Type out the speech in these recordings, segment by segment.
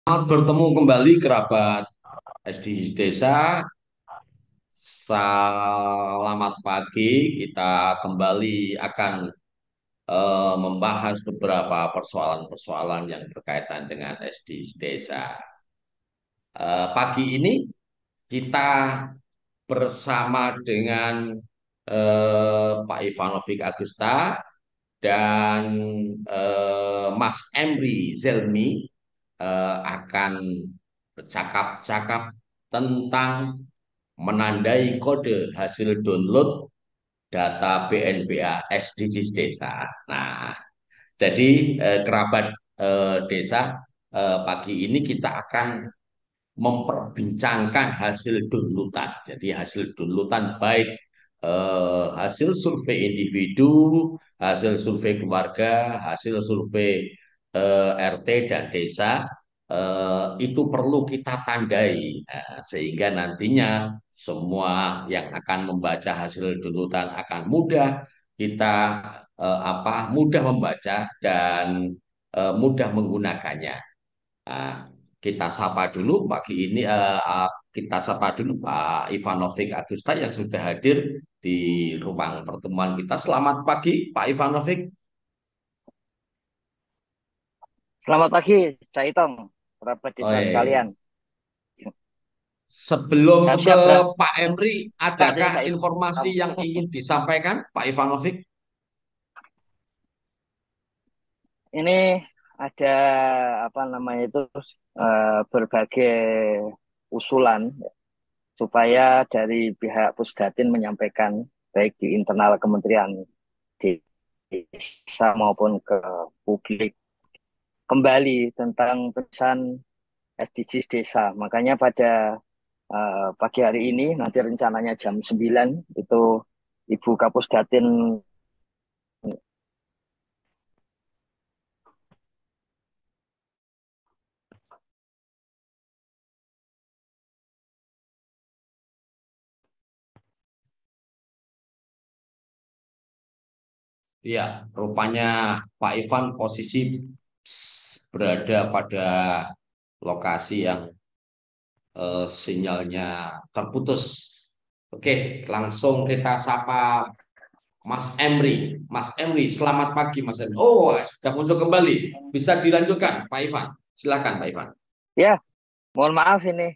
Selamat bertemu kembali kerabat SD Desa. Selamat pagi. Kita kembali akan membahas beberapa persoalan-persoalan yang berkaitan dengan SD Desa. Pagi ini kita bersama dengan Pak Ivanovic Agusta dan Mas Emri Zelmi akan bercakap-cakap tentang menandai kode hasil download data BNPA SDGs Desa. Nah, jadi kerabat desa, pagi ini kita akan memperbincangkan hasil downloadan. Jadi hasil downloadan baik hasil survei individu, hasil survei keluarga, hasil survei RT dan desa itu perlu kita tandai. Nah, sehingga nantinya semua yang akan membaca hasil downloadan akan mudah kita mudah membaca dan mudah menggunakannya. Nah, kita sapa dulu pagi ini kita sapa dulu Pak Ivanovic Agusta yang sudah hadir di ruang pertemuan kita. Selamat pagi Pak Ivanovic. Selamat pagi, Cak Itong, kerabat Oh, desa iya. sekalian. Sebelum ke Siap-siap Pak Emri, berarti adakah Cak informasi Itong. yang ingin disampaikan Pak Ivanovic? Ini ada apa namanya itu berbagai usulan supaya dari pihak Pusdatin menyampaikan baik di internal Kementerian Desa maupun ke publik kembali tentang pesan SDGs desa. Makanya pada pagi hari ini nanti rencananya jam 9 itu Ibu Kapus Datin. Iya, rupanya Pak Ivan posisi berada pada lokasi yang sinyalnya terputus. Oke, langsung kita sapa Mas Emri. Mas Emri, selamat pagi Mas Emri. Oh, sudah muncul kembali. Bisa dilanjutkan, Pak Ivan. Silakan, Pak Ivan. Ya, mohon maaf ini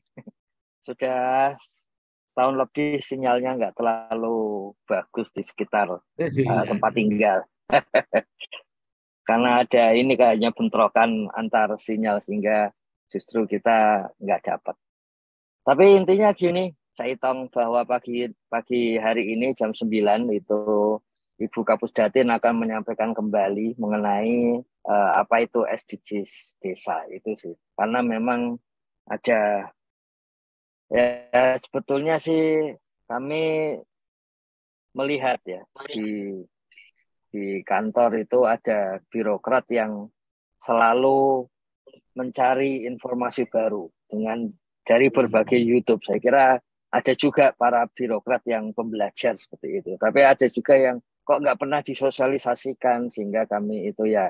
sudah tahun lebih sinyalnya nggak terlalu bagus di sekitar Iya. tempat tinggal. Karena ada ini kayaknya bentrokan antar sinyal sehingga justru kita nggak dapat. Tapi intinya gini, saya hitung bahwa pagi pagi hari ini jam 9 itu Ibu Kapus Datin akan menyampaikan kembali mengenai apa itu SDGs desa itu sih. Karena memang ada ya sebetulnya sih kami melihat ya di kantor itu ada birokrat yang selalu mencari informasi baru dengan dari berbagai YouTube. Saya kira ada juga para birokrat yang pembelajar seperti itu. Tapi ada juga yang kok nggak pernah disosialisasikan sehingga kami itu ya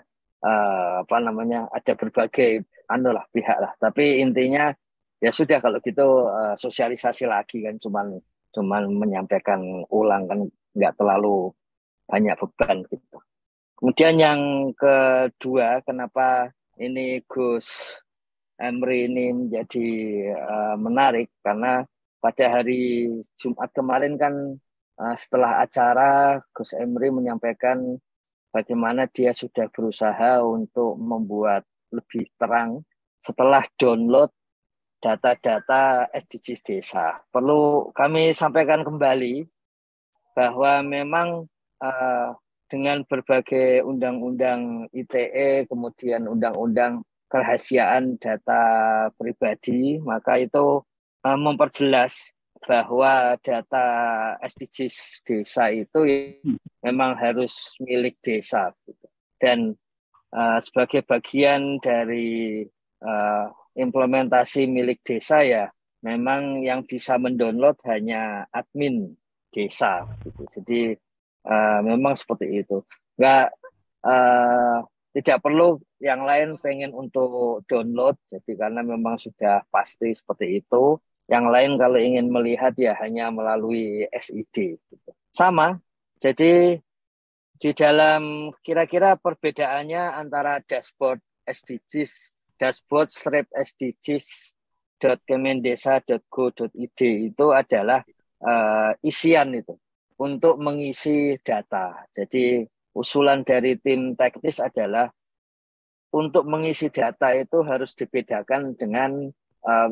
apa namanya ada berbagai anu lah pihak lah. Tapi intinya ya sudah kalau gitu sosialisasi lagi kan cuman menyampaikan ulang kan nggak terlalu banyak beban gitu. Kemudian yang kedua, kenapa ini Gus Emri ini menjadi menarik karena pada hari Jumat kemarin kan setelah acara Gus Emri menyampaikan bagaimana dia sudah berusaha untuk membuat lebih terang setelah download data-data SDGs desa. Perlu kami sampaikan kembali bahwa memang uh, dengan berbagai undang-undang ITE, kemudian undang-undang kerahasiaan data pribadi, maka itu memperjelas bahwa data SDGs desa itu memang harus milik desa. Gitu. Dan sebagai bagian dari uh, implementasi milik desa ya, memang yang bisa mendownload hanya admin desa gitu. Jadi memang seperti itu. Nggak tidak perlu yang lain pengen untuk download, jadi karena memang sudah pasti seperti itu. Yang lain kalau ingin melihat ya hanya melalui SID. Gitu. Sama, jadi di dalam kira-kira perbedaannya antara dashboard SDGs, dashboard strip SDGs.kemendesa.go.id itu adalah isian itu untuk mengisi data. Jadi usulan dari tim teknis adalah untuk mengisi data itu harus dibedakan dengan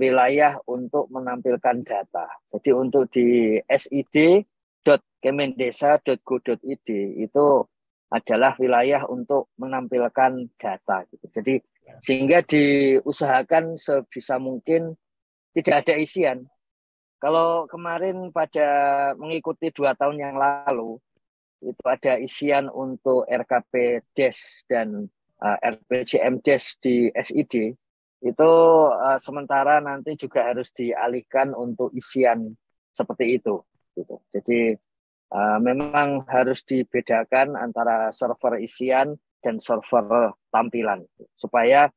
wilayah untuk menampilkan data. Jadi untuk di sid.kemendesa.go.id itu adalah wilayah untuk menampilkan data. Gitu. Jadi sehingga diusahakan sebisa mungkin tidak ada isian. Kalau kemarin pada mengikuti 2 tahun yang lalu, itu ada isian untuk RKP Des dan RPJM Des di SID, itu sementara nanti juga harus dialihkan untuk isian seperti itu. Gitu. Jadi memang harus dibedakan antara server isian dan server tampilan, supaya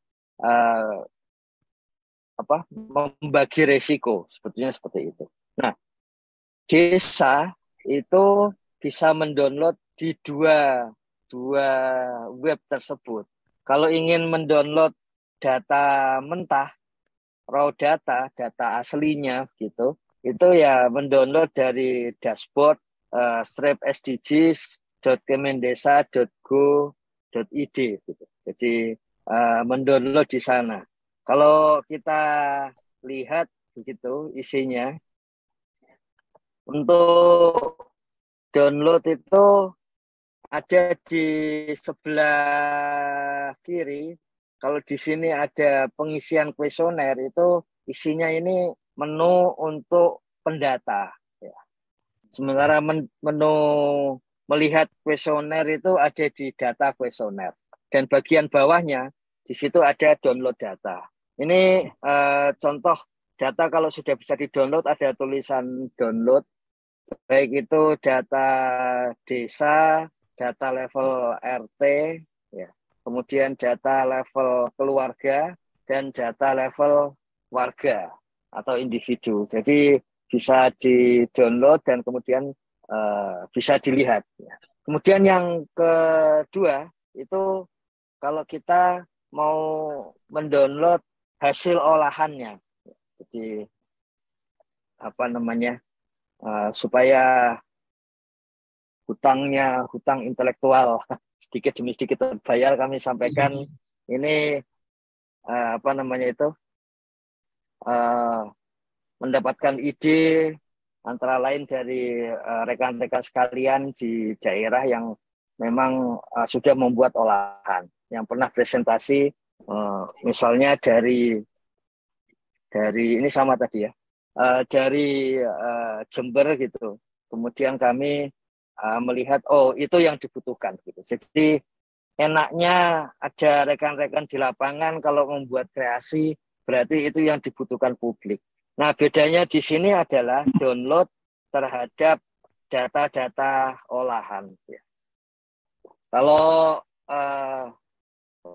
membagi resiko, sebetulnya seperti itu. Nah, desa itu bisa mendownload di dua web tersebut. Kalau ingin mendownload data mentah, raw data aslinya gitu, itu ya mendownload dari dashboard strip sdgs.kemendesa.go.id gitu. Jadi mendownload di sana. Kalau kita lihat begitu isinya, untuk download itu ada di sebelah kiri. Kalau di sini ada pengisian kuesioner, itu isinya ini menu untuk pendata. Ya. Sementara menu melihat kuesioner itu ada di data kuesioner. Dan bagian bawahnya, di situ ada download data. Ini contoh data kalau sudah bisa di-download, ada tulisan download. Baik itu data desa, data level RT, ya. Kemudian data level keluarga, dan data level warga atau individu. Jadi bisa di-download dan kemudian bisa dilihat. Ya. Kemudian yang kedua, itu kalau kita mau mendownload hasil olahannya. Jadi supaya hutang intelektual sedikit demi sedikit terbayar, kami sampaikan ini mendapatkan ide antara lain dari rekan-rekan sekalian di daerah yang memang sudah membuat olahan, yang pernah presentasi misalnya dari ini sama tadi ya, dari Jember gitu. Kemudian kami melihat itu yang dibutuhkan gitu. Jadi enaknya ada rekan-rekan di lapangan kalau membuat kreasi, berarti itu yang dibutuhkan publik. Nah, bedanya di sini adalah download terhadap data-data olahan. Ya. Kalau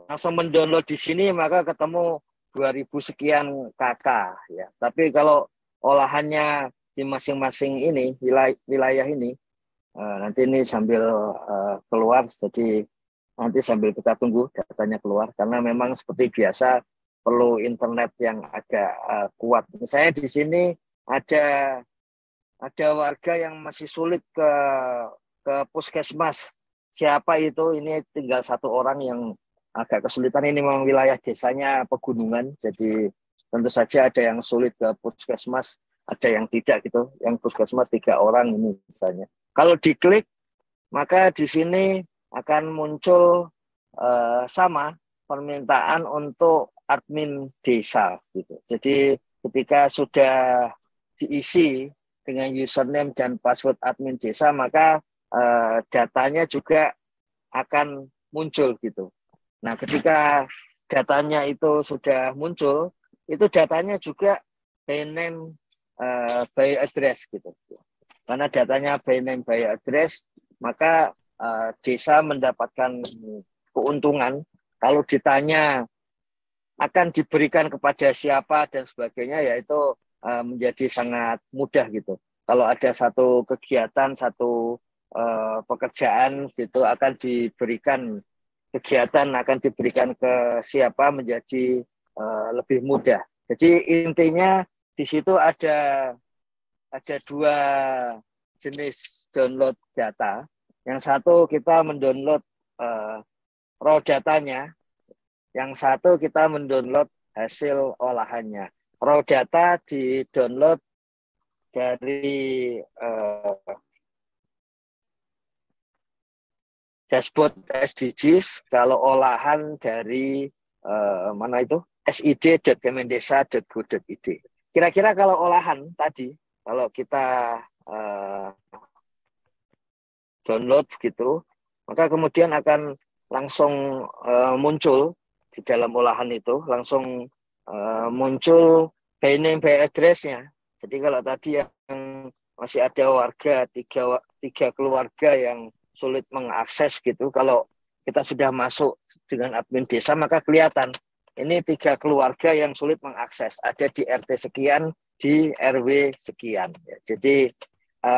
langsung mendownload di sini maka ketemu 2000 sekian KK ya. Tapi kalau olahannya di masing-masing ini wilayah ini nanti ini sambil keluar, jadi nanti sambil kita tunggu datanya keluar, karena memang seperti biasa perlu internet yang agak kuat. Misalnya di sini ada warga yang masih sulit ke puskesmas. Siapa itu? Ini tinggal 1 orang yang agak kesulitan. Ini memang wilayah desanya pegunungan, jadi tentu saja ada yang sulit ke puskesmas, ada yang tidak gitu. Yang puskesmas 3 orang ini misalnya. Kalau diklik, maka di sini akan muncul sama permintaan untuk admin desa gitu. Jadi ketika sudah diisi dengan username dan password admin desa, maka datanya juga akan muncul gitu. Nah, ketika datanya itu sudah muncul, itu datanya juga by name, by address gitu. Karena datanya by name, by address, maka desa mendapatkan keuntungan Kalau ditanya akan diberikan kepada siapa dan sebagainya, ya itu menjadi sangat mudah gitu. Kalau ada satu kegiatan, satu pekerjaan gitu akan diberikan, kegiatan akan diberikan ke siapa menjadi lebih mudah. Jadi intinya di situ ada dua jenis download data. Yang satu kita mendownload raw datanya, yang satu kita mendownload hasil olahannya. Raw data di-download dari dashboard SDGs, kalau olahan dari mana itu? sid.kemendesa.go.id. Kira-kira kalau olahan tadi, kalau kita download begitu, maka kemudian akan langsung muncul di dalam olahan itu, langsung muncul by name by address-nya. Jadi kalau tadi yang masih ada warga, tiga keluarga yang sulit mengakses gitu, kalau kita sudah masuk dengan admin desa, maka kelihatan ini 3 keluarga yang sulit mengakses, ada di RT sekian, di RW sekian. Jadi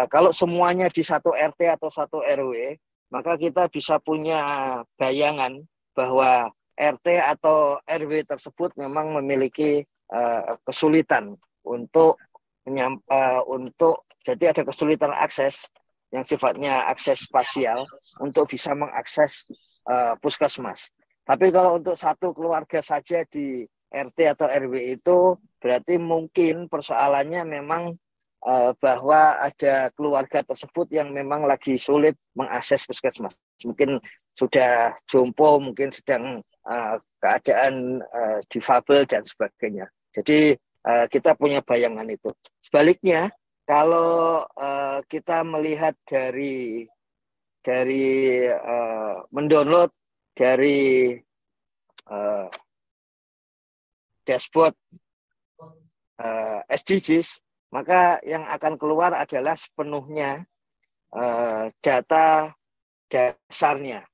kalau semuanya di satu RT atau satu RW, maka kita bisa punya bayangan bahwa RT atau RW tersebut memang memiliki kesulitan untuk jadi ada kesulitan akses yang sifatnya akses spasial untuk bisa mengakses puskesmas. Tapi kalau untuk satu keluarga saja di RT atau RW itu berarti mungkin persoalannya memang bahwa ada keluarga tersebut yang memang lagi sulit mengakses puskesmas. Mungkin sudah jompo, mungkin sedang keadaan difabel dan sebagainya. Jadi kita punya bayangan itu. Sebaliknya, kalau kita melihat dari mendownload dari dashboard SDGs, maka yang akan keluar adalah sepenuhnya data dasarnya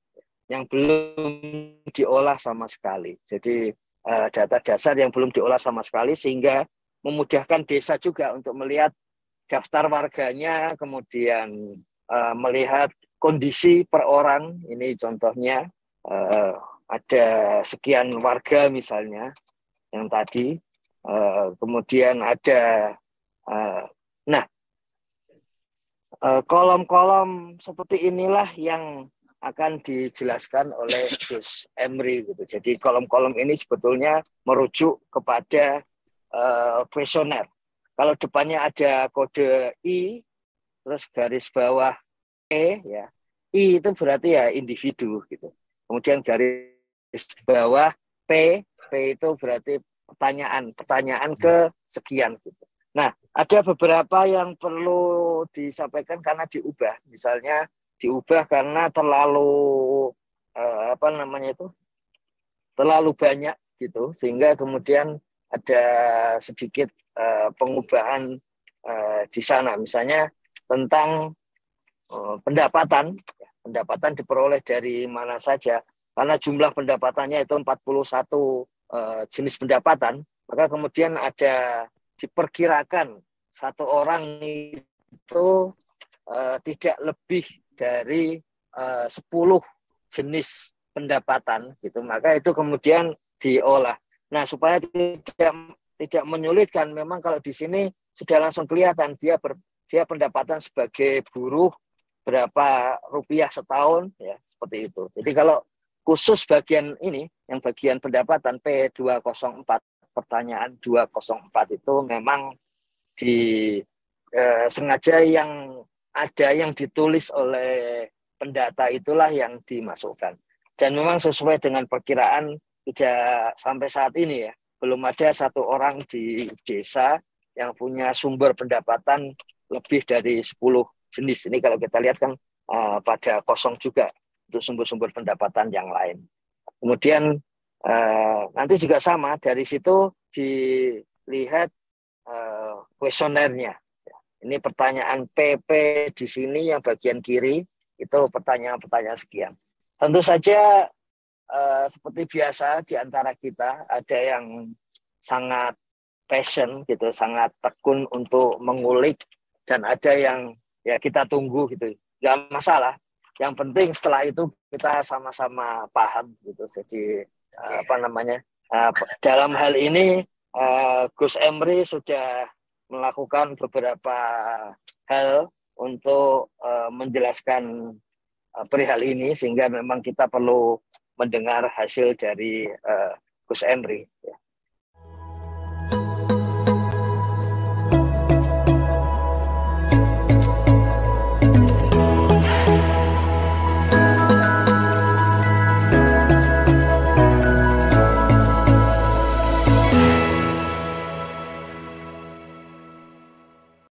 yang belum diolah sama sekali. Jadi data dasar yang belum diolah sama sekali, sehingga memudahkan desa juga untuk melihat daftar warganya, kemudian melihat kondisi per orang. Ini contohnya ada sekian warga misalnya yang tadi, kemudian ada kolom-kolom seperti inilah yang akan dijelaskan oleh Gus Emri gitu. Jadi kolom-kolom ini sebetulnya merujuk kepada kuesioner. Kalau depannya ada kode I, terus garis bawah ya, I itu berarti ya individu gitu. Kemudian garis bawah P itu berarti pertanyaan ke sekian gitu. Nah, ada beberapa yang perlu disampaikan karena diubah. Misalnya diubah karena terlalu terlalu banyak gitu, sehingga kemudian ada sedikit pengubahan di sana. Misalnya tentang pendapatan diperoleh dari mana saja, karena jumlah pendapatannya itu 41 jenis pendapatan, maka kemudian ada diperkirakan satu orang itu tidak lebih dari 10 jenis pendapatan gitu, maka itu kemudian diolah. Nah, supaya tidak menyulitkan, memang kalau di sini sudah langsung kelihatan dia pendapatan sebagai buruh berapa rupiah setahun, ya seperti itu. Jadi kalau khusus bagian ini, yang bagian pendapatan P204, pertanyaan 204 itu memang sengaja yang ada yang ditulis oleh pendata itulah yang dimasukkan. Dan memang sesuai dengan perkiraan, tidak sampai saat ini ya, belum ada satu orang di desa yang punya sumber pendapatan lebih dari 10 jenis. Ini kalau kita lihat kan pada kosong juga untuk sumber-sumber pendapatan yang lain. Kemudian nanti juga sama, dari situ dilihat kuesionernya. Ini pertanyaan PP di sini yang bagian kiri, itu pertanyaan-pertanyaan sekian. Tentu saja seperti biasa di antara kita ada yang sangat passion gitu, sangat tekun untuk mengulik, dan ada yang ya kita tunggu gitu. Gak masalah. Yang penting setelah itu kita sama-sama paham gitu. Jadi dalam hal ini Gus Emry sudah melakukan beberapa hal untuk menjelaskan perihal ini, sehingga memang kita perlu mendengar hasil dari Gus Emry.